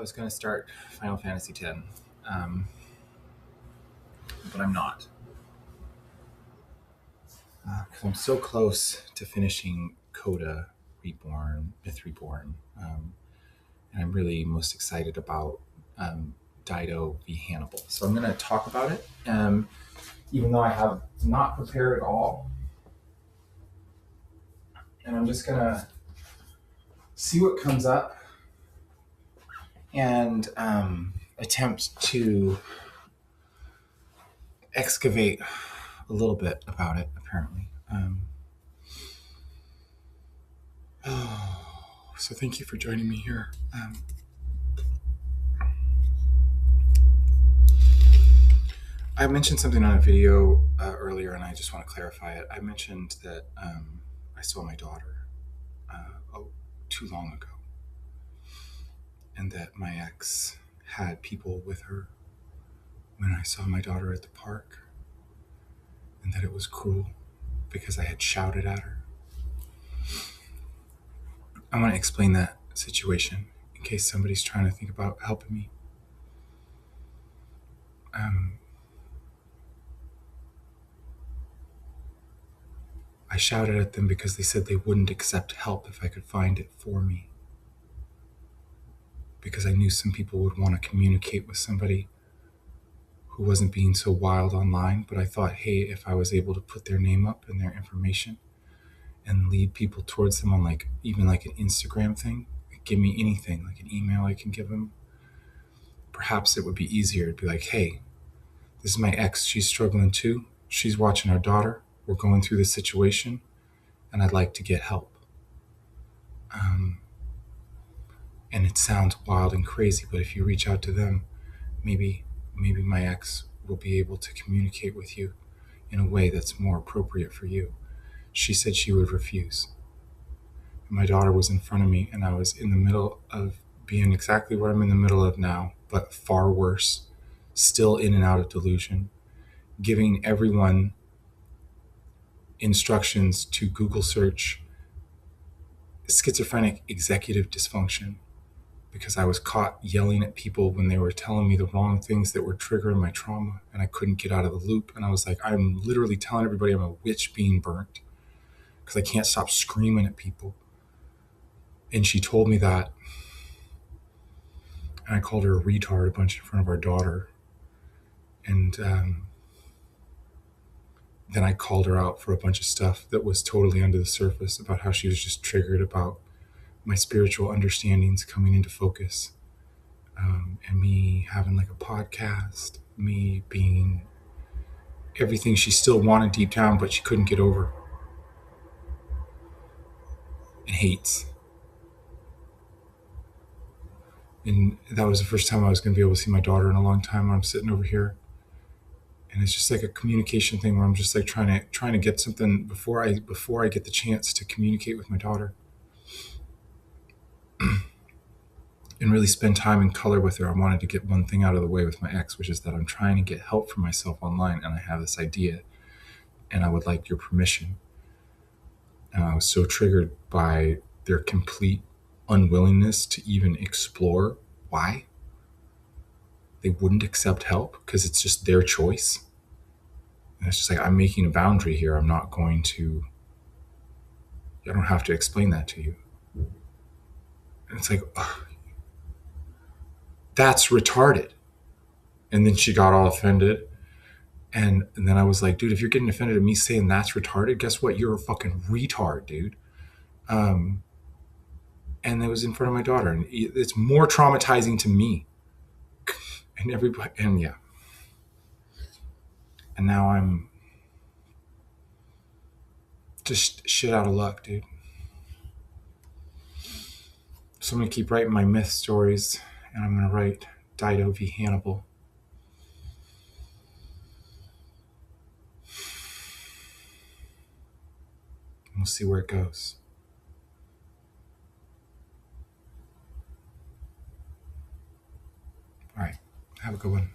was going to start Final Fantasy X, but I'm not. Because I'm so close to finishing Coda Reborn, Myth Reborn, and I'm really most excited about Dido v. Hannibal. So I'm going to talk about it, even though I have not prepared at all. And I'm just going to see what comes up and attempt to excavate a little bit about it, apparently. So thank you for joining me here. I mentioned something on a video earlier, and I just want to clarify it. I mentioned that I saw my daughter too long ago, and that my ex had people with her when I saw my daughter at the park, and that it was cruel because I had shouted at her. I want to explain that situation in case somebody's trying to think about helping me. I shouted at them because they said they wouldn't accept help if I could find it for me. Because I knew some people would want to communicate with somebody who wasn't being so wild online, but I thought, hey, if I was able to put their name up and their information and lead people towards them on even an Instagram thing, give me anything, like an email I can give them, perhaps it would be easier to be like, hey, this is my ex, she's struggling too, she's watching our daughter, we're going through this situation, and I'd like to get help. And it sounds wild and crazy, but if you reach out to them, maybe my ex will be able to communicate with you in a way that's more appropriate for you. She said she would refuse. My daughter was in front of me, and I was in the middle of being exactly what I'm in the middle of now, but far worse, still in and out of delusion, giving everyone instructions to Google search schizophrenic executive dysfunction, because I was caught yelling at people when they were telling me the wrong things that were triggering my trauma, and I couldn't get out of the loop. And I was like, I'm literally telling everybody I'm a witch being burnt because I can't stop screaming at people. And she told me that, and I called her a retard a bunch in front of our daughter. And then I called her out for a bunch of stuff that was totally under the surface about how she was just triggered about my spiritual understandings coming into focus. And me having a podcast, me being everything she still wanted deep down, but she couldn't get over and hates. And that was the first time I was going to be able to see my daughter in a long time. I'm sitting over here, and it's just like a communication thing where I'm just trying to get something before I get the chance to communicate with my daughter. And really spend time in color with her. I wanted to get one thing out of the way with my ex, which is that I'm trying to get help for myself online, and I have this idea, and I would like your permission. And I was so triggered by their complete unwillingness to even explore why they wouldn't accept help, because it's just their choice. And it's just I'm making a boundary here. I don't have to explain that to you. And it's ugh, that's retarded. And then she got all offended. And then I was like, dude, if you're getting offended at me saying that's retarded, guess what? You're a fucking retard, dude. And it was in front of my daughter. And it's more traumatizing to me. And everybody, and yeah. And now I'm just shit out of luck, dude. So I'm going to keep writing my myth stories. And I'm going to write Dido v. Hannibal. We'll see where it goes. All right. Have a good one.